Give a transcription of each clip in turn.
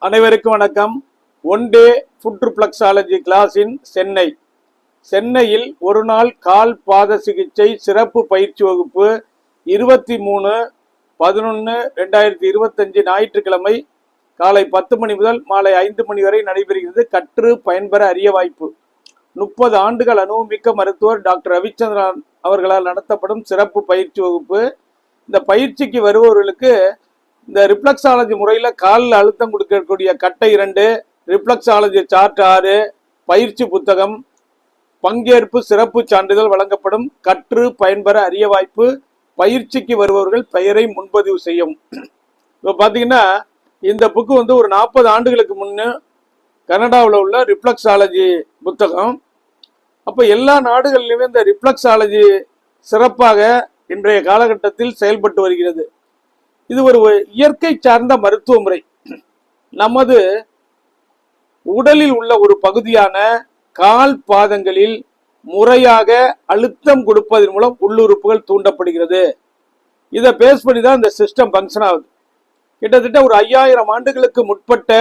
அனைவருக்கும் வணக்கம். One day foot reflexology class in சென்னையில் ஒரு நாள் கால் பாத சிகிச்சை சிறப்பு பயிற்சி வகுப்பு 23/11/2025 ஞாயிற்றுக்கிழமை காலை 10 மணி முதல் மாலை 5 மணி வரை நடைபெறுகிறது. கற்று பயன்பெற அரிய வாய்ப்பு. 30 ஆண்டுகள் அனுபவமிக்க மருத்துவர் டாக்டர் ரவிச்சந்திரன் அவர்களால் நடத்தப்படும் சிறப்பு பயிற்சி வகுப்பு. இந்த பயிற்சிக்கு வருபவர்களுக்கு இந்த ரிஃப்ளெக்ஸாலஜி முறையில் காலில் அழுத்தம் கொடுக்கக்கூடிய கட்டை 2, ரிஃப்ளெக்ஸாலஜி சார்ட் 6, பயிற்சி புத்தகம், பங்கேற்பு சிறப்பு சான்றிதழ் வழங்கப்படும். கற்று பயன்பெற அரிய வாய்ப்பு. பயிற்சிக்கு வருபவர்கள் பெயரை முன்பதிவு செய்யும். இப்போ பார்த்தீங்கன்னா இந்த புக்கு ஒரு 40 ஆண்டுகளுக்கு முன்னே கனடாவில் உள்ள ரிஃப்ளெக்ஸாலஜி புத்தகம். அப்போ எல்லா நாடுகளிலுமே இந்த ரிஃப்ளெக்ஸாலஜி சிறப்பாக இன்றைய காலகட்டத்தில் செயல்பட்டு வருகிறது. இது ஒரு இயற்கை சார்ந்த மருத்துவ முறை. நமது உடலில் உள்ள ஒரு பகுதியான கால் பாதங்களில் முறையாக அழுத்தம் கொடுப்பதன் மூலம் உள்ளுறுப்புகள் தூண்டப்படுகிறது. இதை பேஸ் பண்ணி தான் இந்த சிஸ்டம் ஃபங்க்ஷன் ஆகுது. கிட்டத்தட்ட ஒரு 5000 ஆண்டுகளுக்கு முற்பட்ட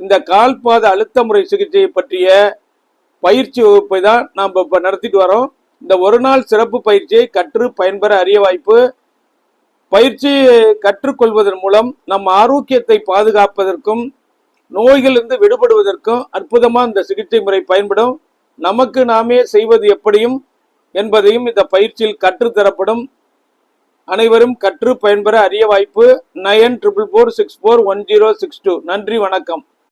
இந்த கால் பாத அழுத்த முறை சிகிச்சையை பற்றிய பயிற்சி வகுப்பை தான் நாம் இப்போ நடத்திட்டு வரோம். இந்த ஒரு நாள் சிறப்பு பயிற்சியை கற்று பயன்பெற அரிய வாய்ப்பு. பயிற்சியை கற்றுக்கொள்வதன் மூலம் நம் ஆரோக்கியத்தை பாதுகாப்பதற்கும் நோய்களிலிருந்து விடுபடுவதற்கும் அற்புதமாக இந்த சிகிச்சை முறை பயன்படும். நமக்கு நாமே செய்வது எப்படியும் என்பதையும் இந்த பயிற்சியில் கற்றுத்தரப்படும். அனைவரும் கற்று பயன்பெற அரிய வாய்ப்பு. 9444641062. நன்றி, வணக்கம்.